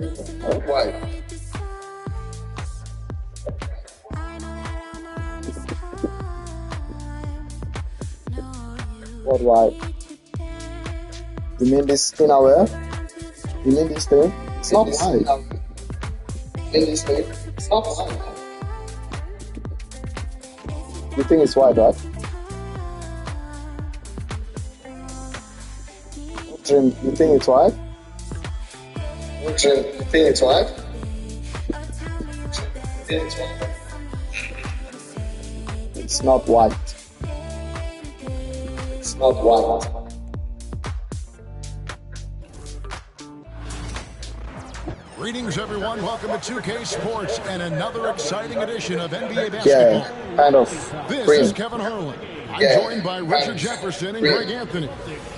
Why? What why? You mean this thing aware? You mean this thing? It's not wide. You mean this thing? It's not wide. You think it's wide, right? Dream, you think it's wide? Dream, you think it's wide? You think it's wide? It's not white. It's not white. Greetings, everyone. Welcome to 2K Sports and another exciting edition of NBA basketball. Yeah, kind of. This green. is Kevin Harlan. I'm joined by Richard Jefferson and Greg Anthony.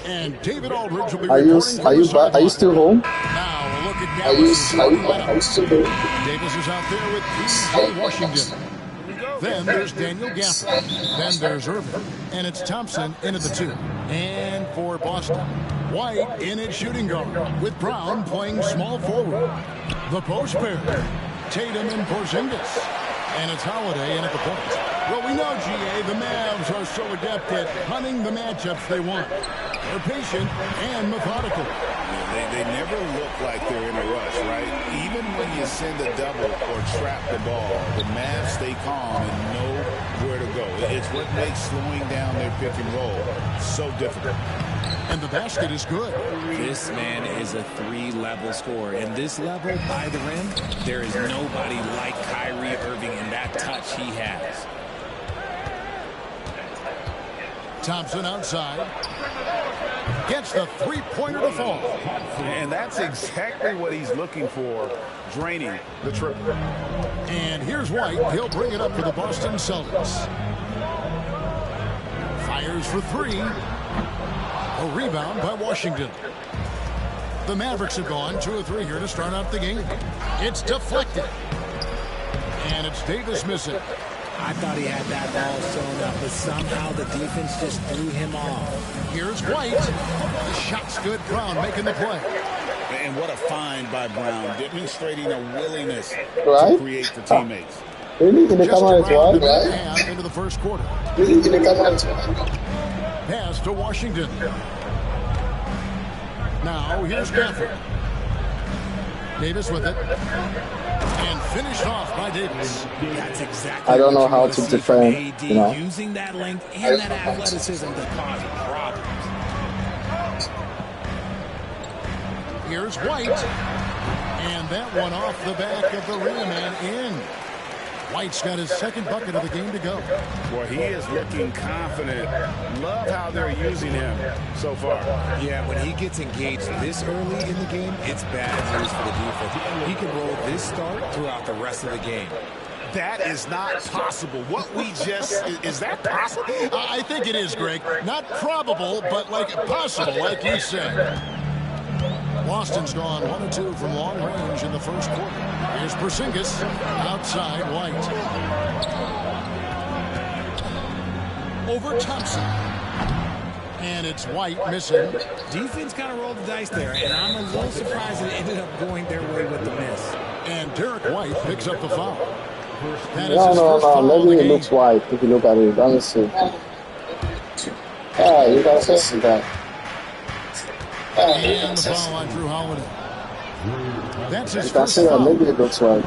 And David Aldridge will be reporting from the sideline. Are you still home? Now we'll look at Dallas' starting lineup. Still home? Davis is out there with P.J. Washington. Then there's Daniel Gafford. Then there's Irving. And it's Thompson into the 2. And for Boston, White in at shooting guard, with Brown playing small forward. The post pair, Tatum and Porzingis. And it's Holiday in at the point. Well, we know, G.A., the Mavs are so adept at hunting the matchups they want. They're patient and methodical. They never look like they're in a rush, right? Even when you send a double or trap the ball, the Mavs stay calm and know where to go. It's what makes slowing down their pick and roll so difficult. And the basket is good. This man is a 3-level scorer. And this level, by the rim, there is nobody like Kyrie Irving in that touch he has. Thompson outside. Gets the three-pointer to fall. And that's exactly what he's looking for, draining the triple. And here's White. He'll bring it up for the Boston Celtics. Fires for 3. A rebound by Washington. The Mavericks have gone 2 of 3 here to start out the game. It's deflected. And it's Davis missing. I thought he had that ball sewn up, but somehow the defense just threw him off. Here's White. The shot's good. Brown making the play. And what a find by Brown, demonstrating a willingness to create for teammates. Really? In the camera as well, right? Half into the first quarter. Really? In the camera as well. Pass to Washington. Now here's Gafford. Davis with it. And finished off by Davis. That's exactly I don't know how to defend, AD, you know. using that length and that athleticism to cause problems. Here's White. And that one off the back of the rim and in. White's got his second bucket of the game to go. Well, he is looking confident. Love how they're using him so far. Yeah, when he gets engaged this early in the game, it's bad news for the defense. He can roll this start throughout the rest of the game. That is not possible. What we just, is that possible? I think it is, Greg. Not probable, but like possible, like you said. Boston's gone 1 of 2 from long range in the first quarter. Here's Porzingis outside White. Over Thompson. And it's White missing. Defense kind of rolled the dice there, and I'm a little surprised it ended up going their way with the miss. And Derek White picks up the foul. That is his No. first foul of the Maybe it game. looks white if you look at it. Honestly. Yeah, you gotta see that. And the foul on Drew Holiday. That's his You can first see that foul. maybe it looks white.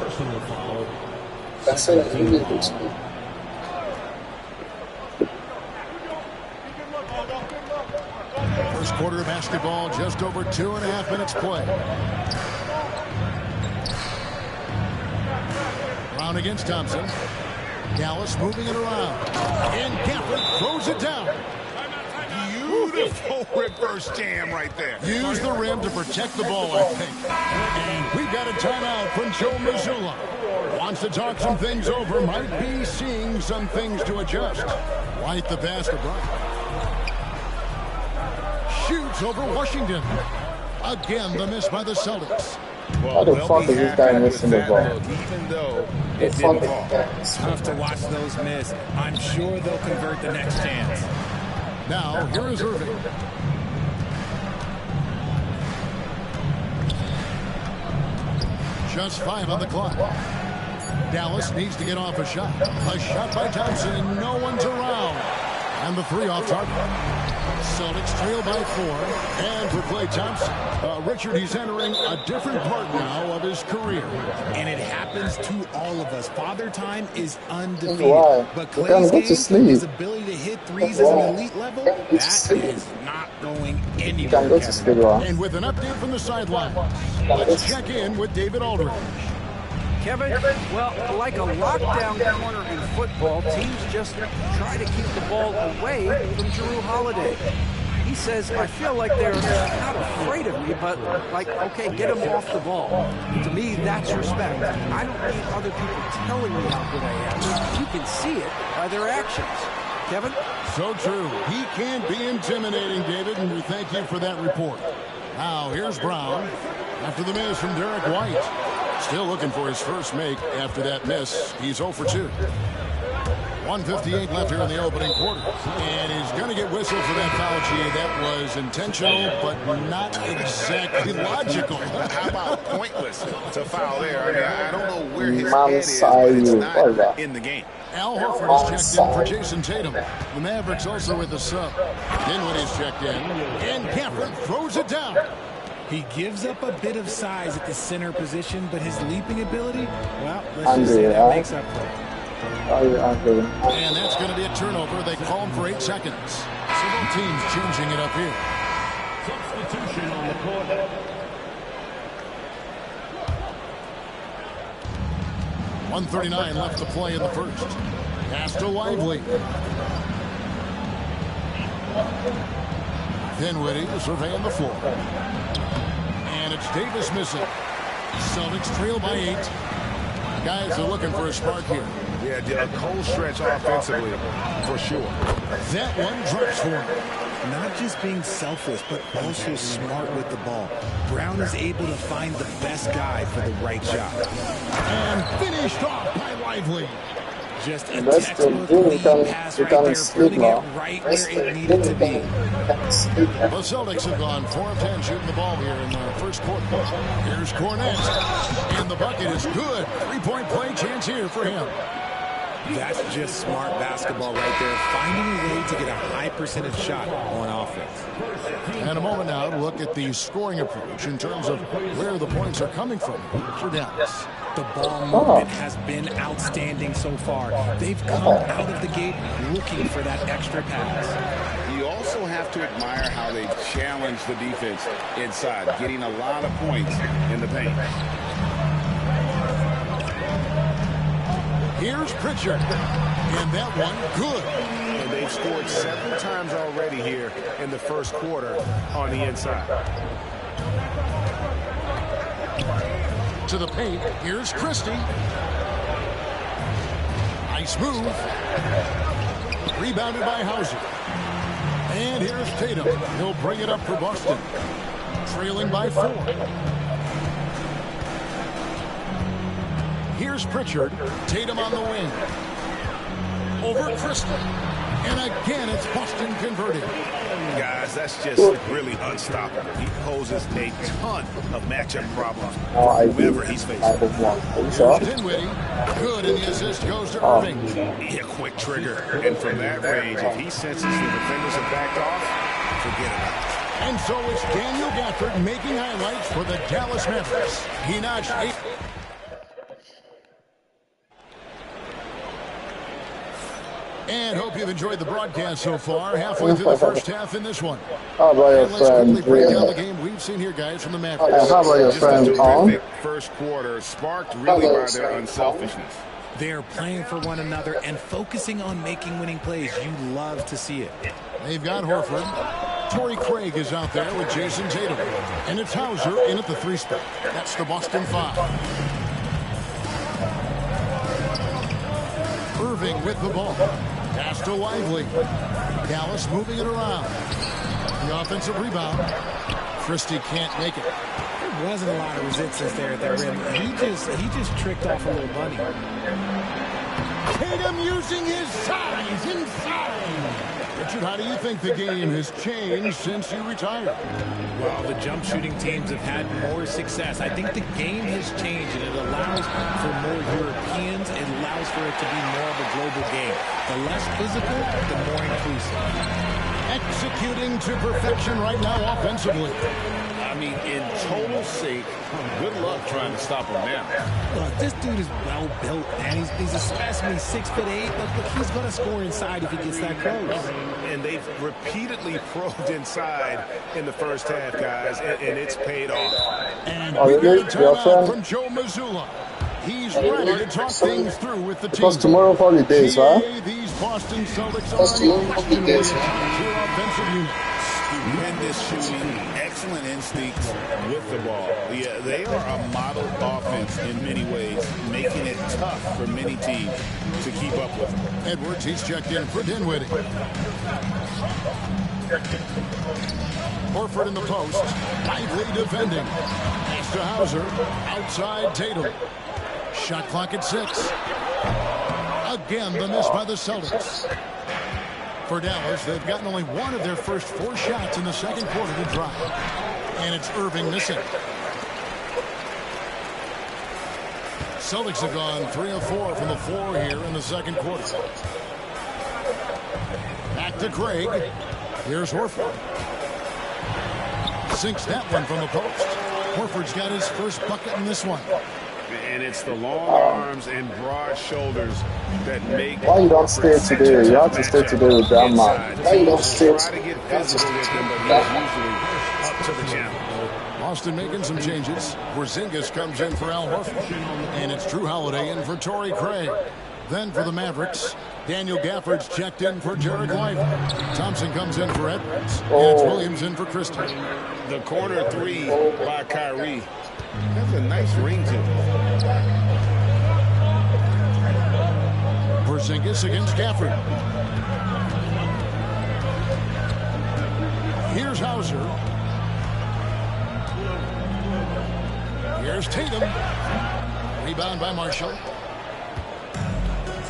That's it. Maybe it looks white. First quarter of basketball, just over 2.5 minutes play. Brown against Thompson. Dallas moving it around. And Gafford throws it down. Beautiful reverse jam right there. Use the rim to protect the ball, I think. And we've got a timeout from Joe Mazzulla. Wants to talk some things over. Might be seeing some things to adjust. White the pass to Brown. Shoots over Washington. Again, the miss by the Celtics. How the fuck is this guy missing the ball? Even though The it fuck didn't is fall. Tough to watch those miss. I'm sure they'll convert the next chance. Now, here is Irving. Just 5 on the clock. Dallas needs to get off a shot. A shot by Thompson, and no one's around. And the 3 off target. Celtics trail by 4. And for Klay Thompson, Richard, he's entering a different part now of his career. And it happens to all of us. Father Time is undefeated. Why? But You can't Klay's go to game, sleep. his ability to hit threes at an elite level, that is not going You can't anywhere, go to sleep, Kevin. right? And with an update from the sideline, let's check in with David Aldridge. Kevin, well, like a lockdown corner in football, teams just try to keep the ball away from Jrue Holiday. He says, I feel like they're not afraid of me, but like, okay, get him off the ball. To me, that's respect. I don't need other people telling me how good I am. You can see it by their actions. Kevin? So true. He can be intimidating, David, and we thank you for that report. Now, here's Brown after the miss from Derek White. Still looking for his first make after that miss. He's 0 for 2. 1:58 left here in the opening quarter. And he's going to get whistled for that foul, G. That was intentional, but not exactly logical. How about pointless to foul there? I mean, I don't know where his head is, but it's not in the game. Al Horford is checked in for Jason Tatum. The Mavericks also with the sub. Dinwiddie's checked in. And Gafford throws it down. He gives up a bit of size at the center position, but his leaping ability, well, let's just say that makes up for it. And that's going to be a turnover. They call him for 8 seconds. So both teams changing it up here. Substitution on the court. .139 left to play in the first. Pass to Lively. Dinwiddie surveying the floor. And it's Davis missing. Celtics trail by 8. Guys are looking for a spark here. Yeah, a cold stretch offensively, for sure. That one drops for him. Not just being selfless, but also smart with the ball. Brown is able to find the best guy for the right shot. And finished off by Lively. Just a textbook lead pass right there, putting it right where it needed to be. The Celtics have gone 4 of 10 shooting the ball here in the first quarter. Here's Cornet. And the bucket is good. 3-point play chance here for him. That's just smart basketball right there, finding a way to get a high percentage shot on offense. And a moment now to look at the scoring approach in terms of where the points are coming from for Dallas. The ball movement has been outstanding so far. They've come out of the gate looking for that extra pass. You also have to admire how they've challenged the defense inside, getting a lot of points in the paint. Here's Pritchard. And that one, good. And they've scored several times already here in the first quarter on the inside. To the paint, here's Christie. Nice move. Rebounded by Hauser. And here's Tatum. He'll bring it up for Boston. Trailing by 4. Here's Pritchard. Tatum on the wing. Over Christie. And again, it's Boston converted. Guys, that's just really unstoppable. He poses a ton of matchup problems whoever he's facing. Here's Dinwiddie. Good, and the assist goes to Irving. Yeah, quick trigger. And from that range, if he senses the defenders have backed off, forget about it. And so it's Daniel Gafford making highlights for the Dallas Mavericks. He notched 8. And hope you've enjoyed the broadcast so far. Halfway through the first half in this one. How about your And let's quickly break down the friend? game we've seen here, guys, from the Mavericks. How about your Just friend a Tom? terrific first quarter, sparked really by their unselfishness. They're playing for one another and focusing on making winning plays. You love to see it. They've got Horford. Torrey Craig is out there with Jason Tatum. And it's Hauser in at the 3 spot. That's the Boston 5. Irving with the ball. Pass to Lively. Dallas moving it around. The offensive rebound. Christie can't make it. There wasn't a lot of resistance there at the rim. He just tricked off a little bunny. Tatum using his size inside. Richard, how do you think the game has changed since you retired? Well, the jump shooting teams have had more success. I think the game has changed, and it allows for more Europeans. It allows for it to be more of a global game. The less physical, the more inclusive. Executing to perfection right now offensively. I mean, in total sync. Good luck trying to stop him now. Look, this dude is well built, man. He's a specimen. He's 6'8". Look, he's going to score inside if he gets that close. And they've repeatedly probed inside in the first half, guys, and it's paid off. And we got a timeout from Joe Mazzulla. He's ready to talk things through with the team. Because tomorrow holidays, huh? These Boston Celtics are unquestionably a top-tier offensive unit. Tremendous shooting, excellent instincts with the ball. Yeah, they are a model offense in many ways, making it tough for many teams to keep up with them. Edwards, he's checked in for Dinwiddie. Horford in the post, lively defending. Pass to Hauser, outside Tatum. Shot clock at 6. Again, the miss by the Celtics. For Dallas, they've gotten only one of their first 4 shots in the second quarter to drop. And it's Irving missing. Celtics have gone 3 of 4 from the floor here in the second quarter. Back to Craig. Here's Horford. Sinks that one from the post. Horford's got his first bucket in this one. And it's the long arms and broad shoulders that make. Why you don't stay today? You have to stay today with that man. Why you don't stay? Try to get physical with him, but he's usually up to the challenge. Boston making some changes. Porzingis comes in for Al Horford. And it's Drew Holiday in for Torrey Craig. Then for the Mavericks, Daniel Gafford's checked in for Jared Lively. Thompson comes in for Edwards. And it's Williams in for Christie. The corner 3 by Kyrie has a nice ring to it. Porzingis against Gafford. Here's Hauser. Here's Tatum. Rebound by Marshall.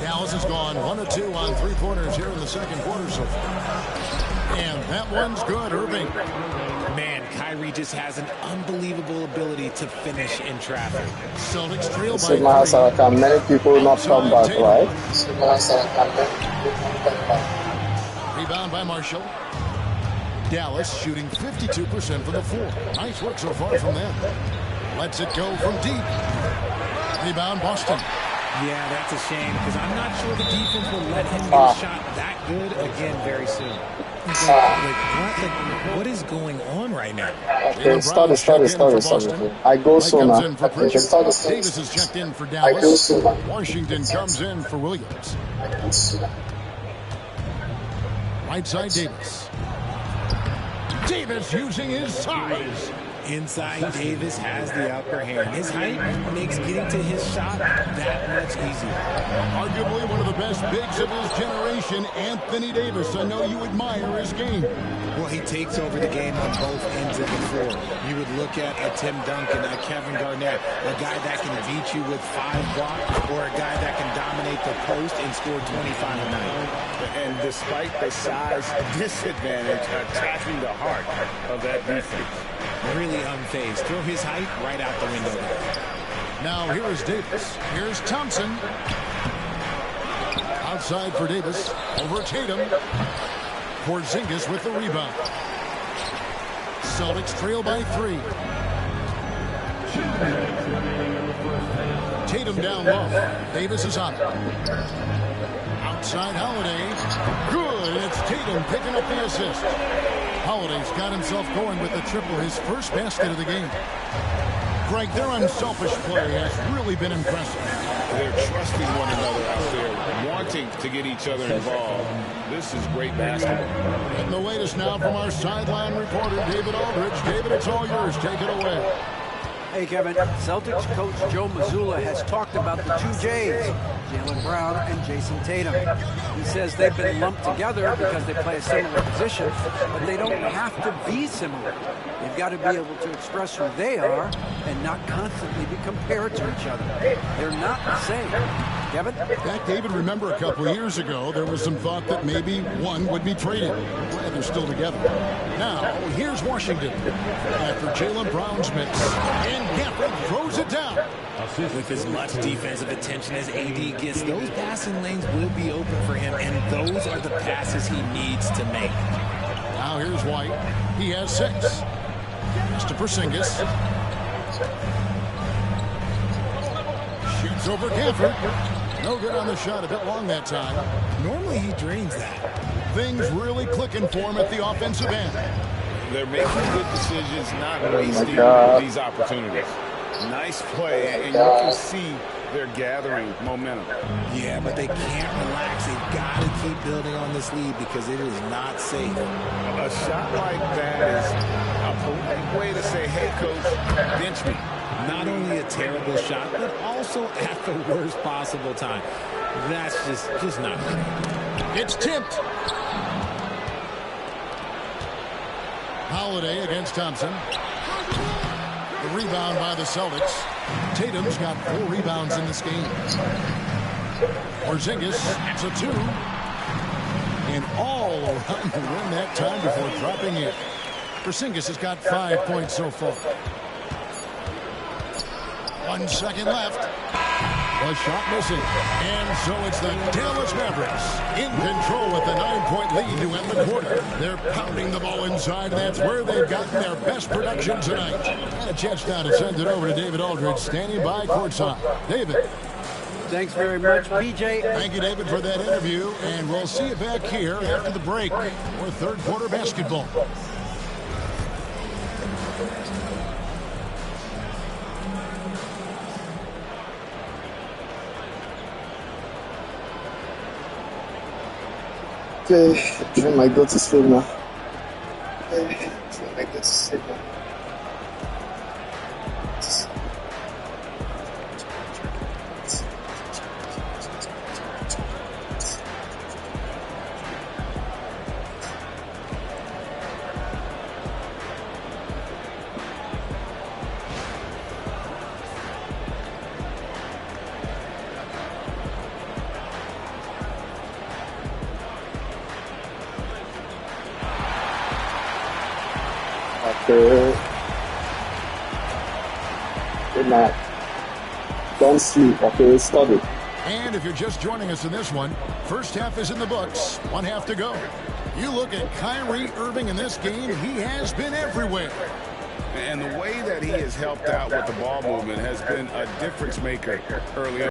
Dallas has gone 1 of 2 on 3-pointers here in the second quarter so far. And that one's good, Irving. Man, Kyrie just has an unbelievable ability to finish in traffic. Celtics trail So by 3. many people not come back, right? Rebound by Marshall. Dallas shooting 52% from the floor. Nice work so far from them. Lets it go from deep. Rebound Boston. Yeah, that's a shame because I'm not sure the defense will let him get a shot that good again very soon. What is going on right now? Okay, start. I go sooner. Davis is checked in for Dallas. Washington comes in for Williams. Right side Davis. Davis using his size. Inside, Davis has the upper hand. His height makes getting to his shot that much easier. Arguably one of the best bigs of his generation, Anthony Davis. I know you admire his game. Well, he takes over the game on both ends of the floor. You would look at a Tim Duncan, a Kevin Garnett, a guy that can beat you with 5 blocks, or a guy that can dominate the post and score 25 a night. And despite the size disadvantage, attacking the heart of that defense. Really unfazed. Throw his height right out the window. Now here is Davis. Here's Thompson. Outside for Davis. Over Tatum. Porzingis with the rebound. Celtics trail by 3. Tatum down low. Davis is on it. Outside Holiday. Good. And it's Tatum picking up the assist. Holiday's got himself going with the triple, his first basket of the game. Greg, their unselfish play has really been impressive. They're trusting one another out there, wanting to get each other involved. This is great basketball. And the latest now from our sideline reporter, David Aldridge. David, it's all yours. Take it away. Hey, Kevin. Celtics coach Joe Mazzulla has talked about the 2 J's, Jaylen Brown and Jason Tatum. He says they've been lumped together because they play a similar position, but they don't have to be similar. They've got to be able to express who they are and not constantly be compared to each other. They're not the same. Kevin? Back, David, remember a couple of years ago, there was some thought that maybe one would be traded. Glad they're still together. Now, here's Washington. After Jaylen Brown's miss. And Gafford throws it down. With as much defensive attention as AD gets, those passing lanes will be open for him, and those are the passes he needs to make. Now here's White. He has 6. Pass to Porzingis. Shoots over Gafford. No good on the shot. A bit long that time. Normally he drains that. Things really clicking for him at the offensive end. They're making good decisions, not wasting these opportunities. Nice play, and you can see they're gathering momentum. Yeah, but they can't relax. They've got to keep building on this lead because it is not safe. A shot like that is a polite way to say, hey, coach, bench me. Not only a terrible shot, but also at the worst possible time. That's just not good. It's tipped. Holiday against Thompson. The rebound by the Celtics. Tatum's got 4 rebounds in this game. Porzingis, it's a 2. And all around the rim that time before dropping in. Porzingis has got 5 points so far. 1 second left. The shot missing. And so it's the Dallas Mavericks in control with the 9-point lead to end the quarter. They're pounding the ball inside. That's where they've gotten their best production tonight. And a chance now to send it over to David Aldridge, standing by courtside. David. Thanks very much, BJ. Thank you, David, for that interview. And we'll see you back here after the break for third quarter basketball. Okay, join my go to sleep now. Okay, join my go to sleep now. Okay. Good night. Don't sleep, okay? Study. And if you're just joining us in this one, first half is in the books. 1 half to go. You look at Kyrie Irving in this game, he has been everywhere. And the way that he has helped out with the ball movement has been a difference maker early on.